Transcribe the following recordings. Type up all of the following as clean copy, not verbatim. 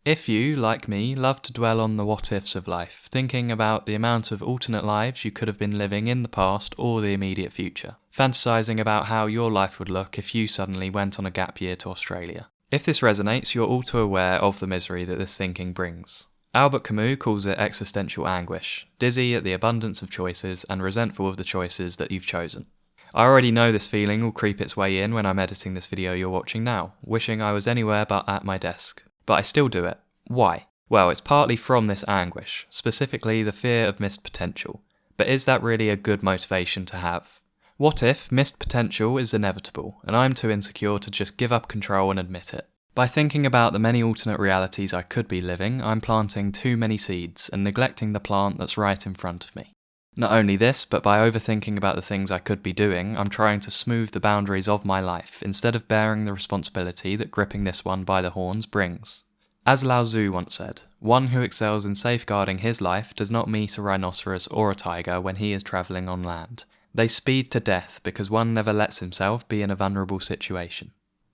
If you, like me, love to dwell on the what-ifs of life, thinking about the amount of alternate lives you could have been living in the past or the immediate future, fantasizing about how your life would look if you suddenly went on a gap year to Australia. If this resonates, you're all too aware of the misery that this thinking brings. Albert Camus calls it existential anguish, dizzy at the abundance of choices and resentful of the choices that you've chosen. I already know this feeling will creep its way in when I'm editing this video you're watching now, wishing I was anywhere but at my desk. But I still do it. Why? Well, it's partly from this anguish, specifically the fear of missed potential. But is that really a good motivation to have? What if missed potential is inevitable, and I'm too insecure to just give up control and admit it? By thinking about the many alternate realities I could be living, I'm planting too many seeds and neglecting the plant that's right in front of me. Not only this, but by overthinking about the things I could be doing, I'm trying to smooth the boundaries of my life, instead of bearing the responsibility that gripping this one by the horns brings. As Lao Tzu once said, one who excels in safeguarding his life does not meet a rhinoceros or a tiger when he is travelling on land. They speed to death because one never lets himself be in a vulnerable situation.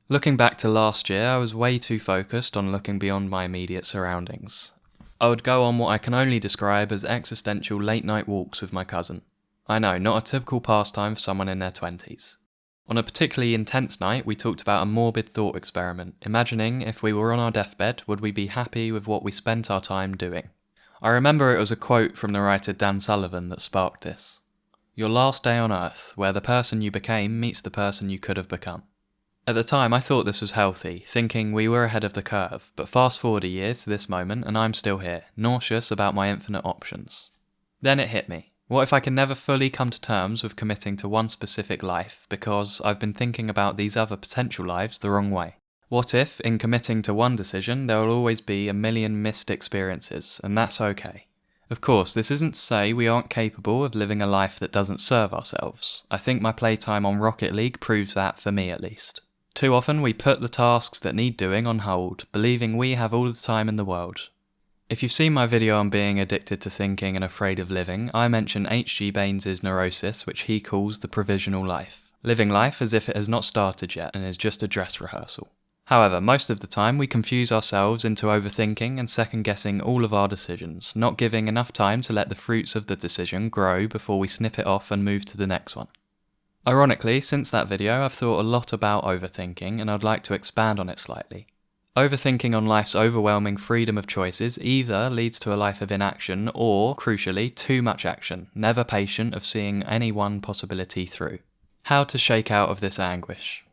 Looking back to last year, I was way too focused on looking beyond my immediate surroundings. I would go on what I can only describe as existential late-night walks with my cousin. I know, not a typical pastime for someone in their 20s. On a particularly intense night, we talked about a morbid thought experiment, imagining if we were on our deathbed, would we be happy with what we spent our time doing? I remember it was a quote from the writer Dan Sullivan that sparked this. Your last day on earth, where the person you became meets the person you could have become. At the time, I thought this was healthy, thinking we were ahead of the curve, but fast forward a year to this moment and I'm still here, nauseous about my infinite options. Then it hit me. What if I can never fully come to terms with committing to one specific life because I've been thinking about these other potential lives the wrong way? What if, in committing to one decision, there will always be a million missed experiences, and that's okay? Of course, this isn't to say we aren't capable of living a life that doesn't serve ourselves. I think my playtime on Rocket League proves that, for me at least. Too often we put the tasks that need doing on hold, believing we have all the time in the world. If you've seen my video on being addicted to thinking and afraid of living, I mention H.G. Baynes' neurosis, which he calls the provisional life. Living life as if it has not started yet and is just a dress rehearsal. However, most of the time we confuse ourselves into overthinking and second-guessing all of our decisions, not giving enough time to let the fruits of the decision grow before we snip it off and move to the next one. Ironically, since that video I've thought a lot about overthinking and I'd like to expand on it slightly. Overthinking on life's overwhelming freedom of choices either leads to a life of inaction or, crucially, too much action, never patient of seeing any one possibility through. How to shake out of this anguish?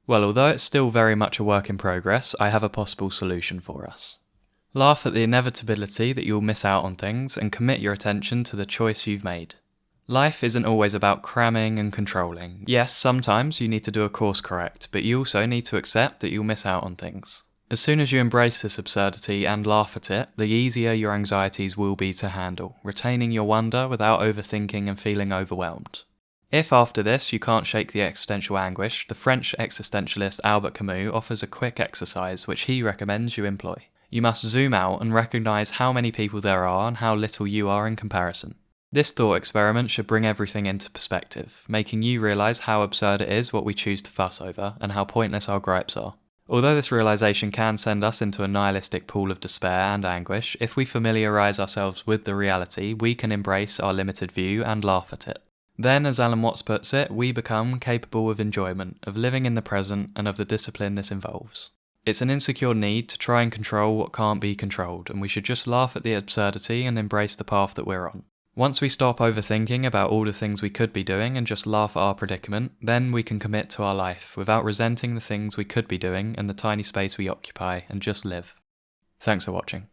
Well, although it's still very much a work in progress, I have a possible solution for us. Laugh at the inevitability that you'll miss out on things and commit your attention to the choice you've made. Life isn't always about cramming and controlling. Yes, sometimes you need to do a course correct, but you also need to accept that you'll miss out on things. As soon as you embrace this absurdity and laugh at it, the easier your anxieties will be to handle, retaining your wonder without overthinking and feeling overwhelmed. If after this you can't shake the existential anguish, the French existentialist Albert Camus offers a quick exercise which he recommends you employ. You must zoom out and recognise how many people there are and how little you are in comparison. This thought experiment should bring everything into perspective, making you realise how absurd it is what we choose to fuss over, and how pointless our gripes are. Although this realisation can send us into a nihilistic pool of despair and anguish, if we familiarise ourselves with the reality, we can embrace our limited view and laugh at it. Then, as Alan Watts puts it, we become capable of enjoyment, of living in the present, and of the discipline this involves. It's an insecure need to try and control what can't be controlled, and we should just laugh at the absurdity and embrace the path that we're on. Once we stop overthinking about all the things we could be doing and just laugh at our predicament, then we can commit to our life without resenting the things we could be doing and the tiny space we occupy, and just live. Thanks for watching.